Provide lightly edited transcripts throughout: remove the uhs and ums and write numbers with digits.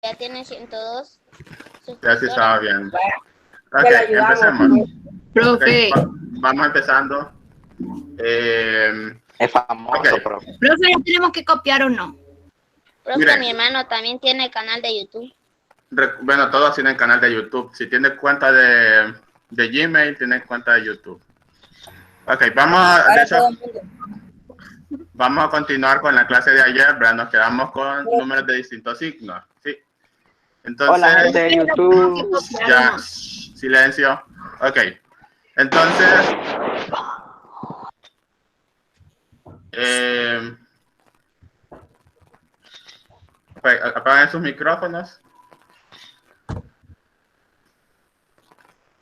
Ya tiene 102 Ya sí estaba suscriptores. viendo. Ya Ok, le ayudamos. empecemos. Profe, Ok, vamos empezando. Es famoso, Ok, profe. profe, ¿ya tenemos que copiar o no? Profe, Miren. mi hermano también tiene canal de YouTube. bueno, todos tienen canal de YouTube. Si tienes cuenta de Gmail, tienes cuenta de YouTube. Ok, Ahora todo el mundo. vamos a continuar con la clase de ayer, ¿verdad? Nos quedamos con números de distintos signos, ¿sí? Entonces, Hola, gente de YouTube. ya, silencio. Ok, entonces, apaguen sus micrófonos.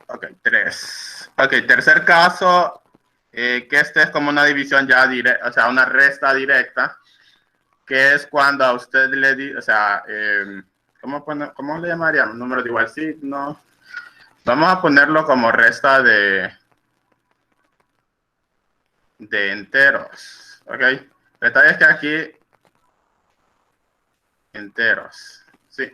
Ok, 3. Ok, tercer caso, que este es como una división ya directa, o sea, una resta directa, que es cuando a usted le dice, o sea, ¿cómo le llamaríamos? Número de igual signo. Vamos a ponerlo como resta de enteros, ¿ok? El detalle es que aquí, enteros, ¿sí?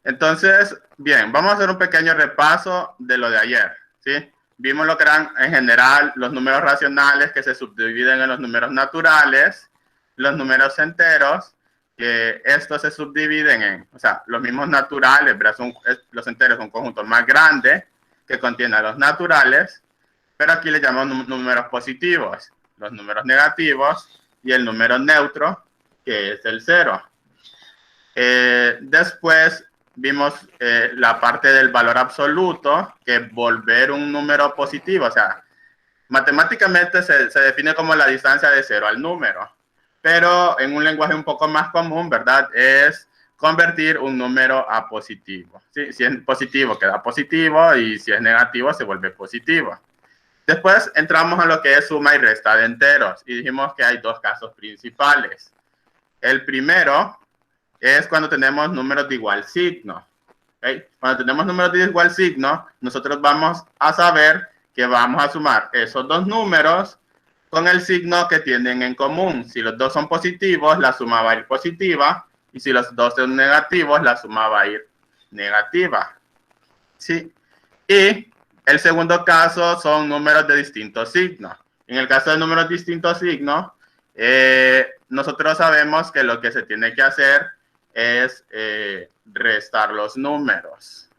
Entonces, bien, vamos a hacer un pequeño repaso de lo de ayer, ¿sí? Vimos lo que eran, en general, los números racionales que se subdividen en los números naturales, los números enteros, que estos se subdividen en, o sea, los mismos naturales, ¿verdad? Los enteros son un conjunto más grande que contiene a los naturales, pero aquí le llamamos números positivos, los números negativos y el número neutro, que es el 0. Después vimos la parte del valor absoluto, que es volver un número positivo, o sea, matemáticamente se define como la distancia de 0 al número, pero en un lenguaje un poco más común, ¿verdad? Es convertir un número a positivo, ¿sí? Si es positivo queda positivo y si es negativo se vuelve positivo. Después entramos a lo que es suma y resta de enteros y dijimos que hay dos casos principales. El primero es cuando tenemos números de igual signo. ¿Okay? Cuando tenemos números de igual signo, nosotros vamos a saber que vamos a sumar esos dos números con el signo que tienen en común. Si los dos son positivos, la suma va a ir positiva, y si los dos son negativos, la suma va a ir negativa. ¿Sí? Y el segundo caso son números de distintos signos. En el caso de números de distintos signos, nosotros sabemos que lo que se tiene que hacer es restar los números.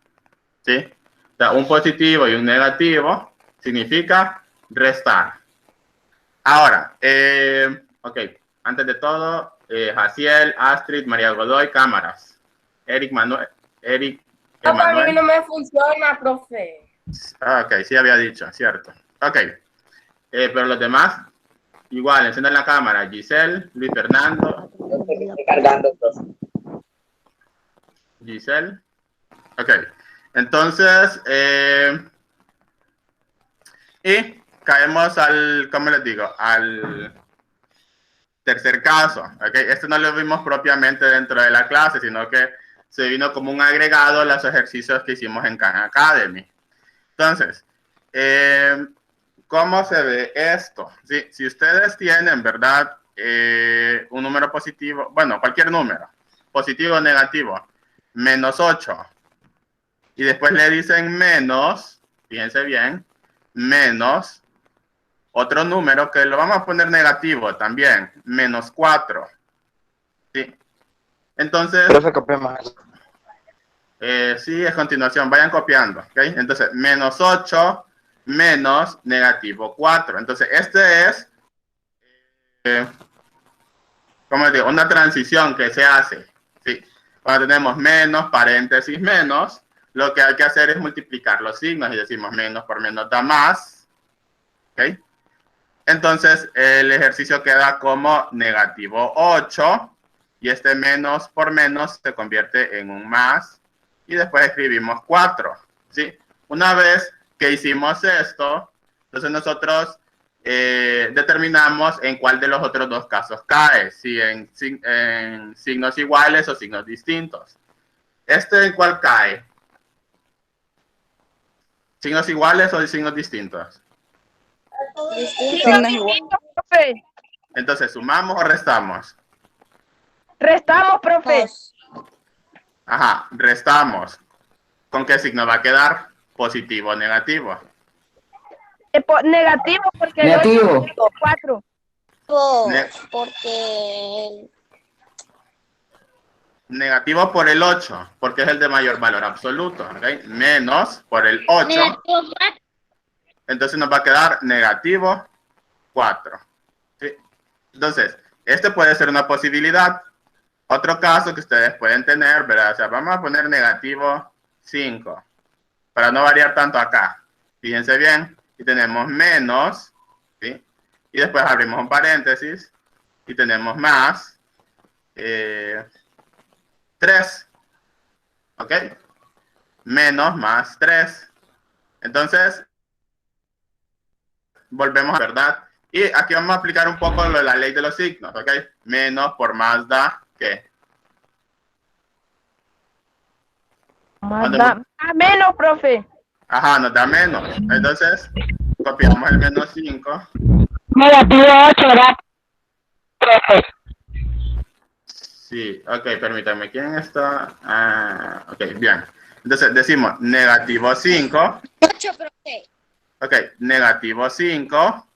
¿Sí? O sea, un positivo y un negativo significa restar. Ahora, ok, antes de todo, Jaciel, Astrid, María Godoy, cámaras. Eric Manuel. Para mí no me funciona, profe. Ok, sí había dicho, cierto. Ok, pero los demás, igual, encienden la cámara. Giselle, Luis Fernando. Estoy cargando, profe. Giselle. Ok, entonces, y caemos al, ¿cómo les digo? Al tercer caso. Ok, este no lo vimos propiamente dentro de la clase, sino que se vino como un agregado a los ejercicios que hicimos en Khan Academy. Entonces, ¿cómo se ve esto? ¿Sí? Si ustedes tienen, ¿verdad? Un número positivo, bueno, cualquier número, positivo o negativo, menos 8, y después le dicen menos, fíjense bien, menos otro número que lo vamos a poner negativo también, menos 4. ¿Sí? Entonces, Profe, copiamos. sí, a continuación, vayan copiando. ¿Okay? Entonces, menos 8 menos negativo 4. Entonces, este es, ¿cómo digo? Una transición que se hace. ¿Sí? Cuando tenemos menos, paréntesis, menos, lo que hay que hacer es multiplicar los signos y decimos menos por menos da más. ¿Okay? Entonces, el ejercicio queda como negativo 8 y este menos por menos se convierte en un más y después escribimos 4. ¿Sí? Una vez que hicimos esto, entonces nosotros determinamos en cuál de los otros dos casos cae, si en signos iguales o signos distintos. ¿Este en cuál cae? ¿Signos iguales o signos distintos? Distintos. Profe. Entonces, ¿sumamos o restamos? Restamos, profe. Dos. Ajá, restamos. ¿Con qué signo va a quedar? ¿Positivo o negativo? Negativo porque Negativo. el 8 es 4. Porque Negativo por el 8, porque es el de mayor valor absoluto, ¿ok? Menos por el 8, negativo 4. entonces nos va a quedar negativo 4. ¿Sí? Entonces, este puede ser una posibilidad. Otro caso que ustedes pueden tener, ¿verdad? O sea, vamos a poner negativo 5, para no variar tanto acá. Fíjense bien, y tenemos menos, ¿sí? Y después abrimos un paréntesis, y tenemos más, 3, ¿ok? Menos más 3. Entonces, volvemos a verdad. Y aquí vamos a aplicar un poco lo de la ley de los signos, ¿ok? Menos por más da, ¿qué? Da menos, profe. Ajá, nos da menos. Entonces, copiamos el menos 5. Negativo 8, ¿verdad? Profe. Sí, ok, permítanme. ¿Quién está? Ah, ok, bien. Entonces, decimos negativo 5. 8, profe. Ok, negativo 5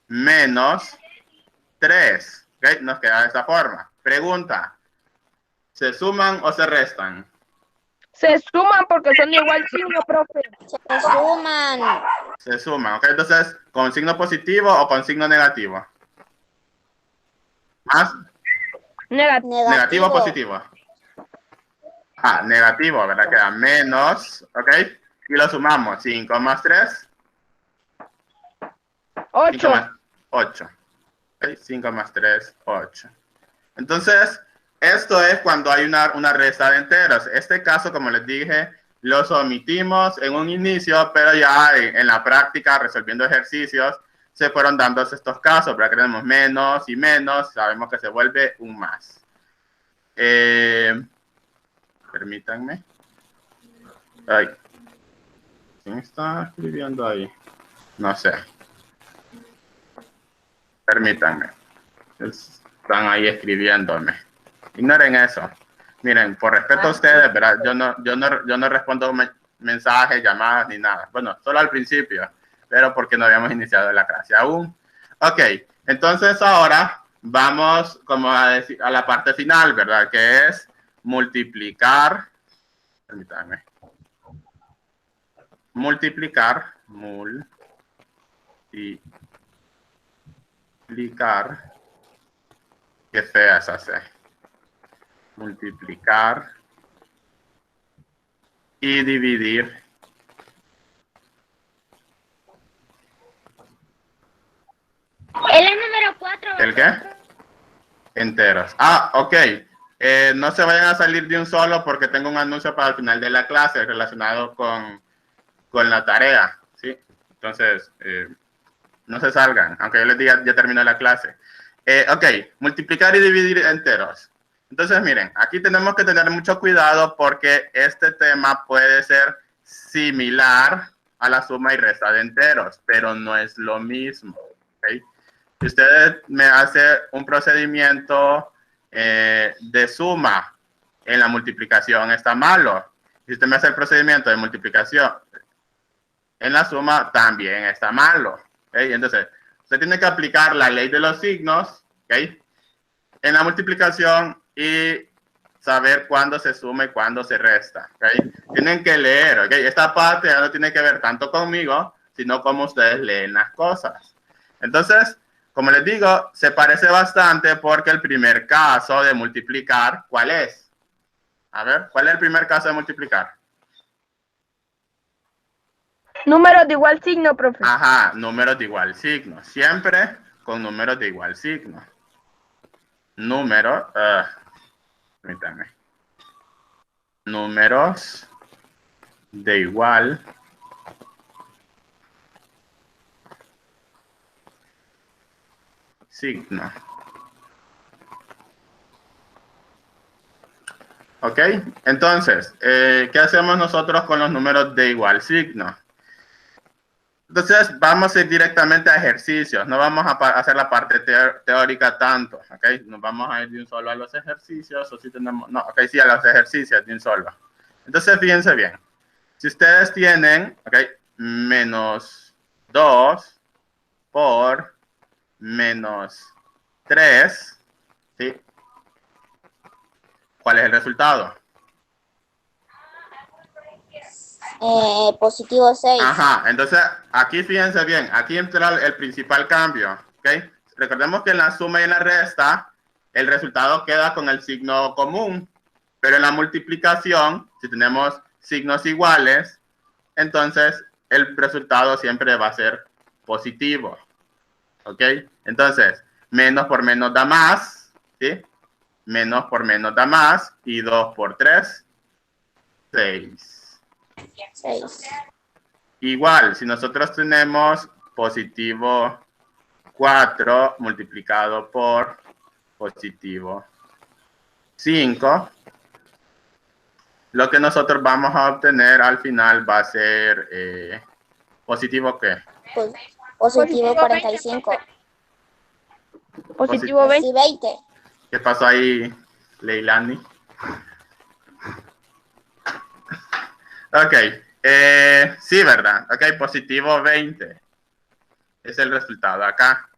menos 3. Ok, nos queda de esta forma. Pregunta, ¿se suman o se restan? Se suman porque son de igual signo, profe. Se suman. Se suman, ok. Entonces, ¿con signo positivo o con signo negativo? ¿Más? Negativo o positivo. Ah, negativo, ¿verdad? Queda menos, ok. Y lo sumamos. 5 más 3. 8. 5 más 8. Okay, 5 más 3, 8. Entonces, esto es cuando hay una resta de enteros. Este caso, como les dije, los omitimos en un inicio, pero ya en la práctica, resolviendo ejercicios, se fueron dando estos casos, ¿verdad? Tenemos menos y menos, sabemos que se vuelve un más. Permítanme. Ay. ¿Quién está escribiendo ahí? No sé. Permítanme. Están ahí escribiéndome. Ignoren eso. Miren, por respeto a ustedes, ¿verdad? Yo no respondo mensajes, llamadas ni nada. Bueno, solo al principio, pero porque no habíamos iniciado la clase aún. Ok, entonces ahora vamos como a la parte final, ¿verdad? Que es multiplicar. Permítanme. Multiplicar. Qué fea esa C. Multiplicar y dividir. El número 4. ¿El qué? Enteros. Ah, ok. No se vayan a salir de un solo porque tengo un anuncio para el final de la clase relacionado con la tarea, ¿sí? Entonces, no se salgan, aunque yo les diga, ya terminó la clase. Ok, multiplicar y dividir enteros. Entonces, miren, aquí tenemos que tener mucho cuidado porque este tema puede ser similar a la suma y resta de enteros, pero no es lo mismo. ¿Okay? Si usted me hace un procedimiento de suma en la multiplicación, está malo. Si usted me hace el procedimiento de multiplicación en la suma, también está malo. ¿Okay? Entonces, usted tiene que aplicar la ley de los signos, ¿okay? En la multiplicación y saber cuándo se suma y cuándo se resta. ¿Okay? Tienen que leer. ¿Okay? Esta parte ya no tiene que ver tanto conmigo, sino cómo ustedes leen las cosas. Entonces, como les digo, se parece bastante porque el primer caso de multiplicar, ¿cuál es? A ver, ¿cuál es el primer caso de multiplicar? Números de igual signo, profe. Ajá, números de igual signo. Siempre con números de igual signo. Permítame. Números de igual signo. ¿Ok? Entonces, ¿qué hacemos nosotros con los números de igual signo? Entonces, vamos a ir directamente a ejercicios. No vamos a hacer la parte teórica tanto, ¿ok? Nos vamos a ir de un solo a los ejercicios, o si tenemos... No, ok, sí, a los ejercicios de un solo. Entonces, fíjense bien. Si ustedes tienen, ok, menos 2 por menos 3, ¿sí? ¿Cuál es el resultado? Positivo 6. Ajá, entonces aquí fíjense bien, aquí entra el principal cambio, ¿ok? Recordemos que en la suma y en la resta, el resultado queda con el signo común, pero en la multiplicación, si tenemos signos iguales, entonces el resultado siempre va a ser positivo, ¿ok? Entonces, menos por menos da más, ¿sí? Menos por menos da más, y 2 por 3, 6. 6. Igual, si nosotros tenemos positivo 4 multiplicado por positivo 5, lo que nosotros vamos a obtener al final va a ser positivo ¿qué? Positivo 45. Positivo 20. Sí, 20. ¿Qué pasó ahí, Leilani? Ok, sí, ¿verdad? Ok, positivo 20 es el resultado acá.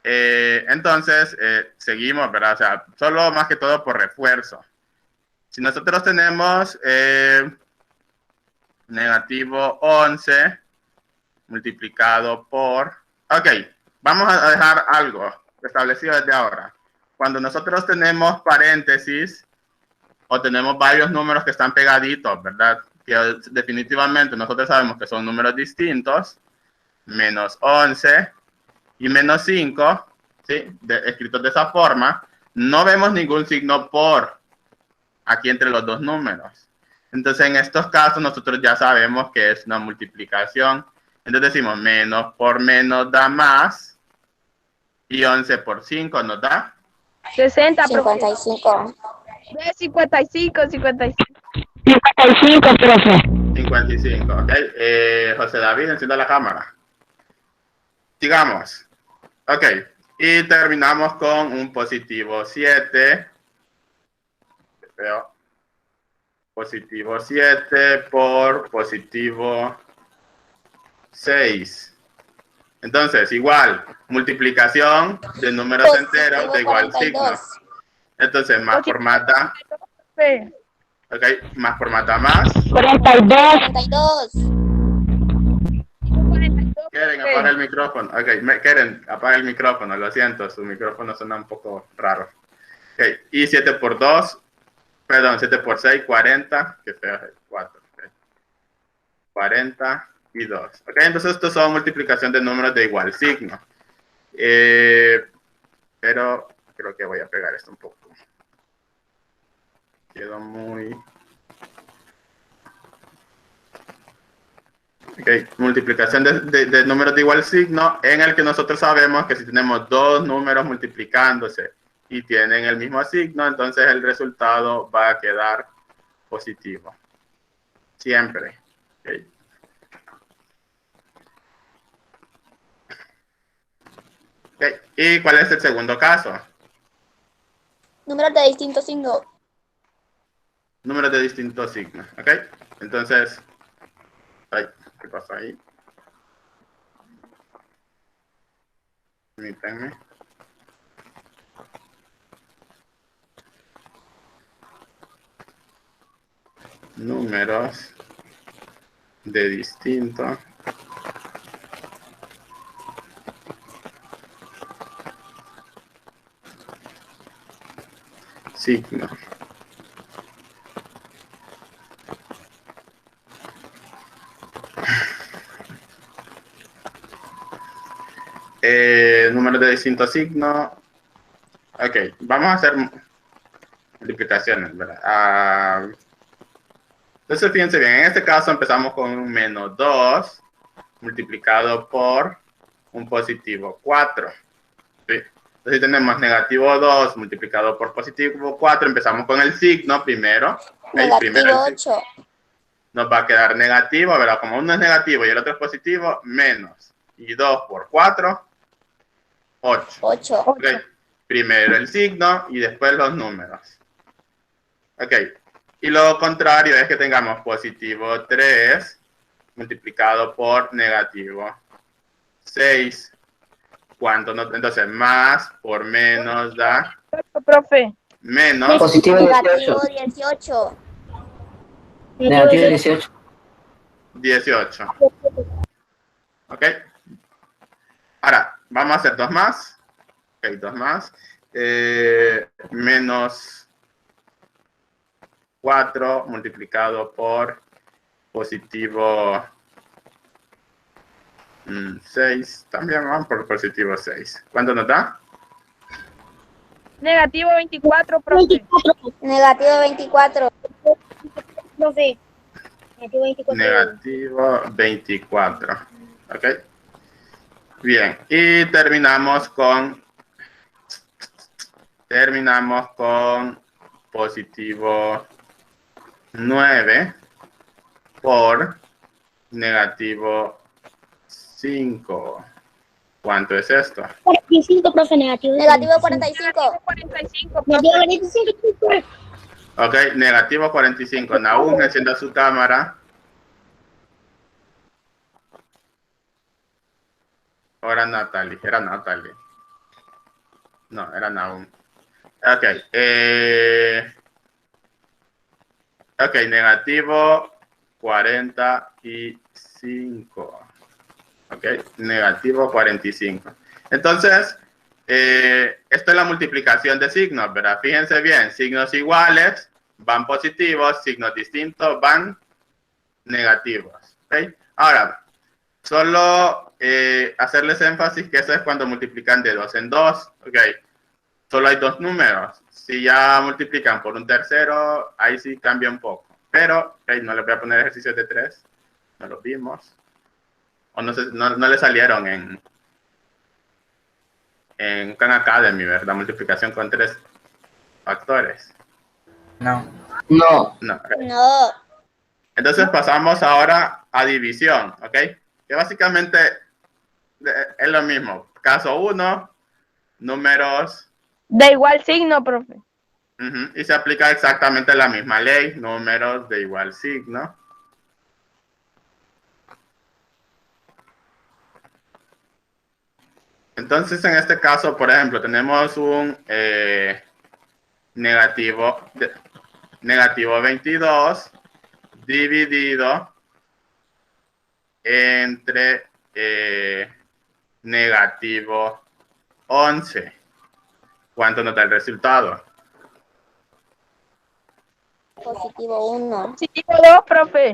Entonces, seguimos, ¿verdad? O sea, solo más que todo por refuerzo. Si nosotros tenemos negativo 11 multiplicado por... Ok, vamos a dejar algo establecido desde ahora. Cuando nosotros tenemos paréntesis o tenemos varios números que están pegaditos, ¿verdad? Que definitivamente nosotros sabemos que son números distintos, menos 11 y menos 5, ¿sí? Escritos de esa forma, no vemos ningún signo por aquí entre los dos números. Entonces, en estos casos, nosotros ya sabemos que es una multiplicación. Entonces decimos, menos por menos da más, y 11 por 5 nos da 60, profe. 55. 55, 55. 55, profe. 55, ¿ok? José David, encienda la cámara. Sigamos. Ok, y terminamos con un positivo 7. Veo. Positivo 7 por positivo 6. Entonces, igual, multiplicación de números enteros de igual signo. Entonces, más por más da. Profe. Ok, más por más da más. 42. 42. 42. Keren, apaga el micrófono. Ok, Keren, apaga el micrófono. Lo siento, su micrófono suena un poco raro. Ok, y 7 por 2, perdón, 7 por 6, 40. Que feo es 4. Okay. 42. Ok, entonces estos son multiplicación de números de igual signo. Pero creo que voy a pegar esto un poco. Quedó muy... Ok, multiplicación de números de igual signo, en el que nosotros sabemos que si tenemos dos números multiplicándose y tienen el mismo signo, entonces el resultado va a quedar positivo. Siempre. Okay. Okay. ¿Y cuál es el segundo caso? Números de distinto signo. Números de distintos signos. ¿Ok? Entonces, ay, ¿qué pasó ahí? Permítanme. Números de distinto signo. Números de distinto signo. Ok, vamos a hacer multiplicaciones, ¿verdad? Entonces, fíjense bien, en este caso empezamos con un menos 2 multiplicado por un positivo 4. ¿Sí? Entonces, tenemos negativo 2 multiplicado por positivo 4. Empezamos con el signo primero. Negativo 8. nos va a quedar negativo, ¿verdad? Como uno es negativo y el otro es positivo, menos. Y 2 por 4, 8. 8. Ok. Primero el signo y después los números. Ok. Y lo contrario es que tengamos positivo 3 multiplicado por negativo 6. ¿Cuánto? Entonces, más por menos da Profe. menos. Positivo Negativo 18. 18. Negativo 18. 18. ¿Ok? Ahora, vamos a hacer dos más. Ok, dos más. Menos 4 multiplicado por positivo 6. También vamos por positivo 6. ¿Cuánto nos da? Negativo 24, profe. Negativo 24. Profe. Negativo 24. Negativo 24. ¿Ok? Bien. Y terminamos con positivo 9 por negativo 5. ¿Cuánto es esto? 45, profe, negativo. Negativo 45. 45, Negativo profe. 45. Ok, negativo 45. Nahum, encienda su cámara. Ahora Natalie. Era Natalie. No, era Nahum. Ok. Ok, negativo 45. Ok, negativo 45. Entonces, esto es la multiplicación de signos, ¿verdad? Fíjense bien, signos iguales van positivos, signos distintos van negativos. ¿Ok? Ahora, solo hacerles énfasis que eso es cuando multiplican de 2 en 2. ¿Ok? Solo hay dos números. Si ya multiplican por un tercero, ahí sí cambia un poco. Pero, ok, no les voy a poner ejercicios de 3. No los vimos. O no, no le salieron en Khan Academy, ¿verdad? Multiplicación con 3 factores. No. No. No. Entonces pasamos ahora a división, ¿ok? Que básicamente es lo mismo. Caso 1, números. De igual signo, profe. Y se aplica exactamente la misma ley, números de igual signo. Entonces, en este caso, por ejemplo, tenemos un negativo 22 dividido entre negativo 11. ¿Cuánto nos da el resultado? Positivo 1. Positivo 2, profe.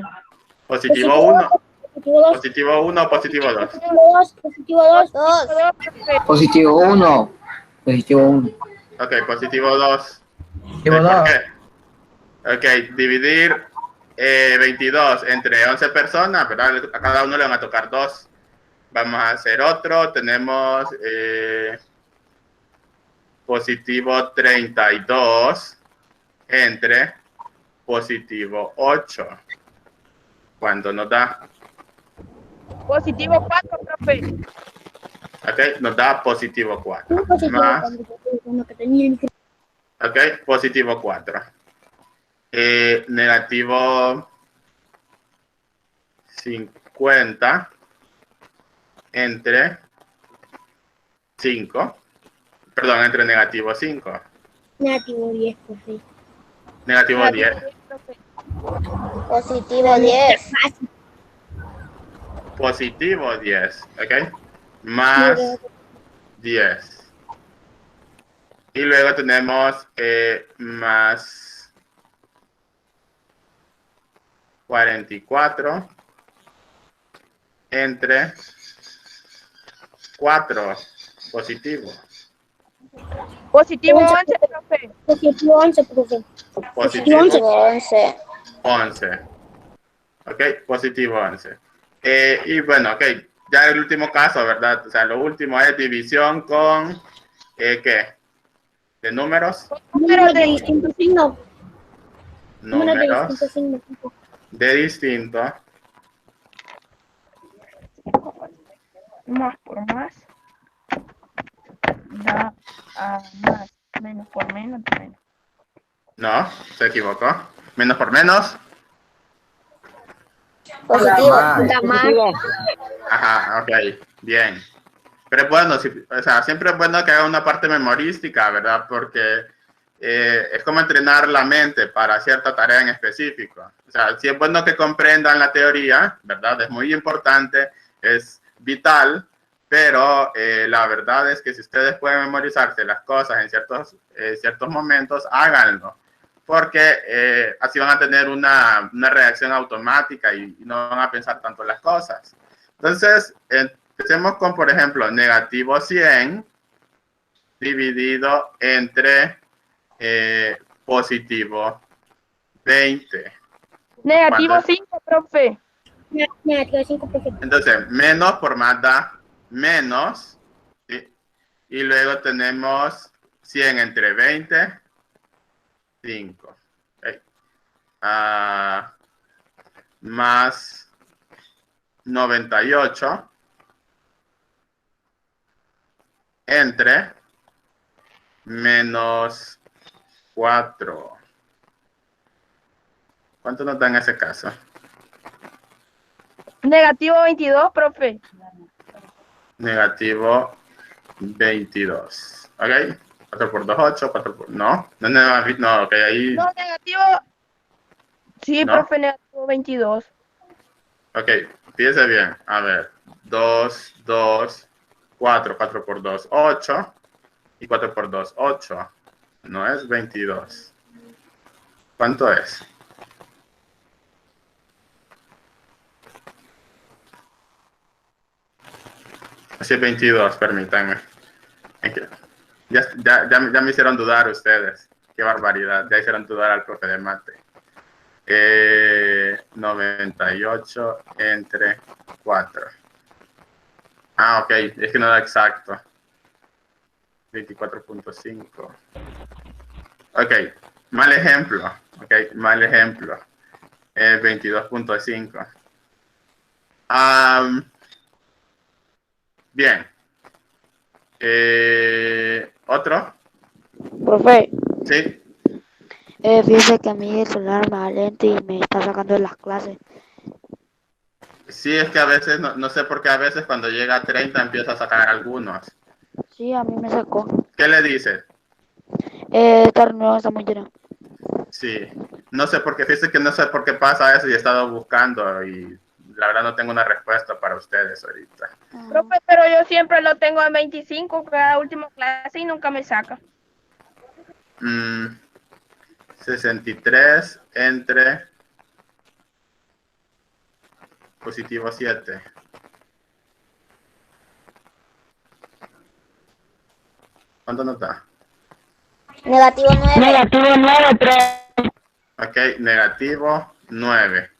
Positivo 1. Positivo 2. Positivo 1 o positivo 2. Positivo 2. 2. Positivo 1. Positivo 1. Ok, positivo 2. Positivo ¿Por 2. qué? Ok, dividir 22 entre 11 personas, ¿verdad? A cada uno le van a tocar 2. Vamos a hacer otro. Tenemos positivo 32 entre positivo 8. ¿Cuánto nos da? Positivo 4, profe. Ok, nos da positivo 4. Positivo Más, 4. ok, positivo 4. Negativo 50 entre 5. Perdón, entre negativo 5. Negativo 10, profe. Negativo 10. Positivo 10. Positivo 10. Ok. Más 10. Y luego tenemos más 44 entre 4. Positivo. Positivo 11, profe. Positivo 11, profe. Positivo Positivo 11. 11. Ok, positivo 11. Y bueno, ok, ya el último caso, ¿verdad? O sea, lo último es división con, ¿qué? ¿De números? Número de distinto signo. Número de Números. distinto signo. de distinto Más por más da a más. Menos por menos da menos. No, se equivocó. Menos por menos. Positivo. Da más. Ajá, ok, bien. Pero es bueno, o sea, siempre es bueno que haga una parte memorística, ¿verdad? Porque es como entrenar la mente para cierta tarea en específico. O sea, sí es bueno que comprendan la teoría, ¿verdad? Es muy importante, es vital, pero la verdad es que si ustedes pueden memorizarse las cosas en ciertos momentos, háganlo. Porque así van a tener una reacción automática y no van a pensar tanto las cosas. Entonces, empecemos con, por ejemplo, negativo 100 dividido entre positivo 20. Negativo ¿Cuánto es? 5, profe. Negativo 5, profe. Entonces, menos por más da menos. ¿Sí? Y luego tenemos 100 entre 20, 5. Okay. Más 98 entre menos 4. ¿Cuánto nos da en ese caso? Negativo 22, profe. Negativo 22. ¿Ok? 4 por 2, 8. 4 por... No, no, ok, ahí... No, negativo. Sí, ¿No? profe, negativo 22. Ok, fíjese bien. A ver, 2, 2, 4. 4 por 2, 8. Y 4 por 2, 8. No es 22. ¿Cuánto es? Así es 22, permítanme. Ya me hicieron dudar ustedes. Qué barbaridad. Ya hicieron dudar al profe de mate. 98 entre 4. Ah, ok. Es que no da exacto. 24.5. Ok. Mal ejemplo. Ok. Mal ejemplo. 22.5. Bien. ¿Otro? Profe, Sí. fíjese que a mí el celular me da lento y me está sacando de las clases. Sí, es que a veces, no sé por qué a veces cuando llega a 30 empieza a sacar algunos. Sí, a mí me sacó. ¿Qué le dice? Esta reunión está muy llena. Sí, no sé por qué, fíjese que no sé por qué pasa eso y he estado buscando y la verdad no tengo una respuesta para ustedes ahorita. Profe, pero yo siempre lo tengo en 25 cada última clase y nunca me saca. 63 entre positivo 7. ¿Cuánto nos da? Negativo 9. Negativo 9, profe. Ok, negativo 9.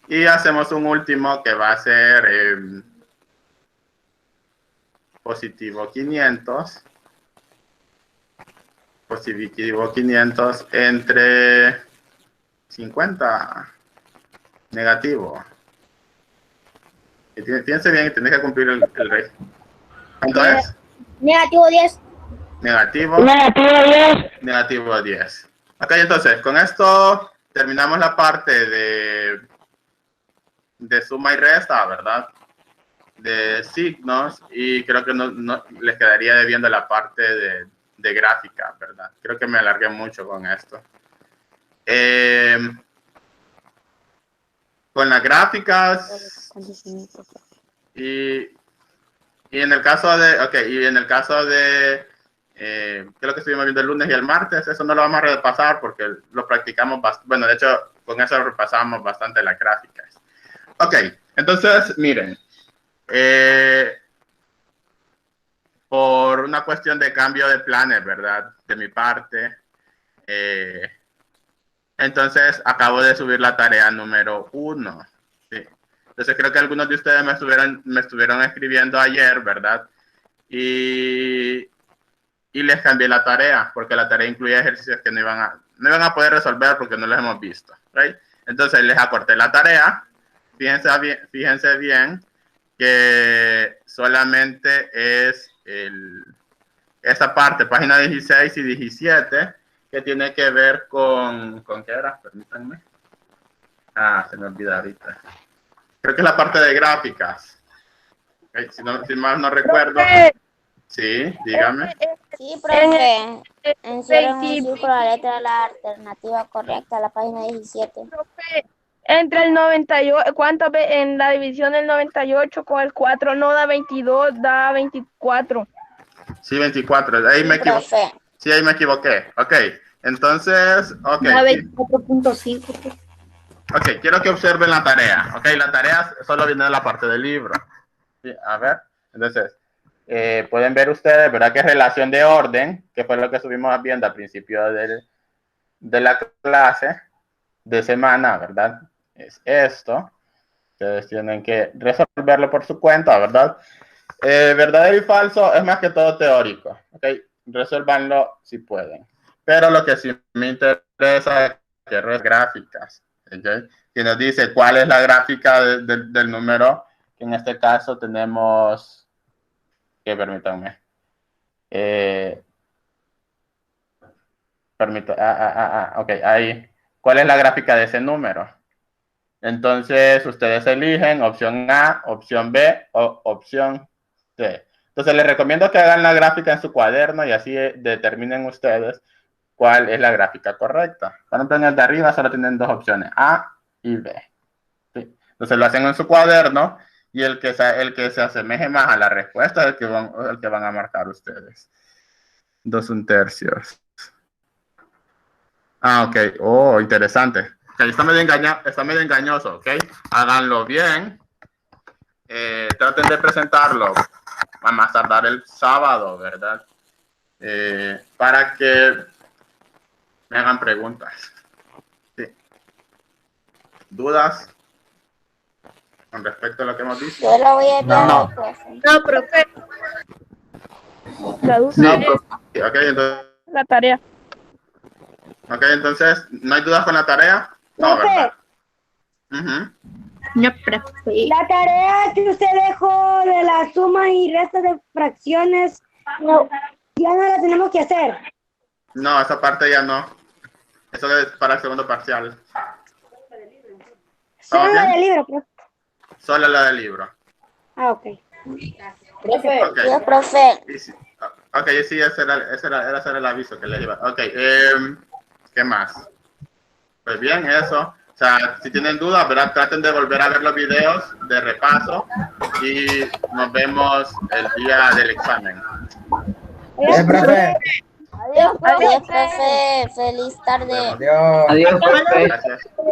Y hacemos un último que va a ser positivo 500. Positivo 500 entre 50. Negativo. Y fíjense bien, tienes que cumplir el rey. ¿Cuánto es? Negativo 10. Negativo. Negativo 10. Negativo 10. Ok, entonces, con esto terminamos la parte de suma y resta, ¿verdad? De signos, y creo que no les quedaría debiendo la parte de gráfica, ¿verdad? Creo que me alargué mucho con esto. Con las gráficas y en el caso de, ¿qué es lo que estuvimos viendo el lunes y el martes? Eso no lo vamos a repasar porque lo practicamos bastante. Bueno, de hecho, con eso repasamos bastante las gráficas. Ok, entonces, miren. Por una cuestión de cambio de planes, ¿verdad? De mi parte. Entonces, acabo de subir la tarea número 1. ¿Sí? Entonces, creo que algunos de ustedes me estuvieron escribiendo ayer, ¿verdad? Y les cambié la tarea, porque la tarea incluía ejercicios que no iban a poder resolver porque no los hemos visto. ¿Right? Entonces les acorté la tarea. Fíjense bien que solamente es esta parte, página 16 y 17, que tiene que ver con ¿qué era? Permítanme. Se me olvida ahorita. Creo que es la parte de gráficas. Okay, si mal no recuerdo. Profe, Sí, dígame. Sí, profe. Encierra en un círculo la letra de la alternativa correcta, la página 17. profe, entre el 98, ¿cuánto ve en la división del 98 con el 4 no da 22, da 24? Sí, 24. Ahí me equivoqué. Profe. Sí, ahí me equivoqué. Ok, entonces, ok. 24.5. Ok, quiero que observen la tarea. Ok, la tarea solo viene de la parte del libro. Sí, a ver, entonces, pueden ver ustedes, ¿verdad? Que es relación de orden, que fue lo que estuvimos viendo al principio de la clase de semana, ¿verdad? Es esto. Ustedes tienen que resolverlo por su cuenta, ¿verdad? Verdadero y falso es más que todo teórico. Ok, resuélvanlo si pueden. Pero lo que sí me interesa es que gráficas. Okay, que nos dice cuál es la gráfica del número, que en este caso tenemos, que permítanme, ok, ahí, ¿cuál es la gráfica de ese número? Entonces, ustedes eligen opción A, opción B o opción C. Entonces, les recomiendo que hagan la gráfica en su cuaderno y así determinen ustedes cuál es la gráfica correcta. Por ejemplo, en el de arriba solo tienen dos opciones, A y B. ¿Sí? Entonces, lo hacen en su cuaderno y el que se asemeje más a la respuesta es el que van a marcar ustedes. 2 1/3. Ok. Oh, interesante. Okay, está medio engañoso, ¿ok? Háganlo bien. Traten de presentarlo a más tardar el sábado, ¿verdad? Para que me hagan preguntas. Sí. ¿Dudas con respecto a lo que hemos dicho? Yo la voy a enviar No. al profe. No, profe. La duda No, es profe. Ok, entonces, la tarea. ¿no hay dudas con la tarea? No, Profe. ¿verdad? Ujú. No, profe. La tarea que usted dejó de la suma y resta de fracciones, no, ya no la tenemos que hacer. No, esa parte ya no. Eso es para el segundo parcial. Solo la bien? del libro, profe. Solo la del libro. Ah, ok. Profe, Ok. Yo, profe. Y sí, ok, sí, ese era el aviso que les iba. Ok, ¿qué más? Pues bien, eso. O sea, si tienen dudas, ¿verdad? Traten de volver a ver los videos de repaso y nos vemos el día del examen. Profe. Adiós, profe. Feliz tarde. Adiós, profe. Gracias.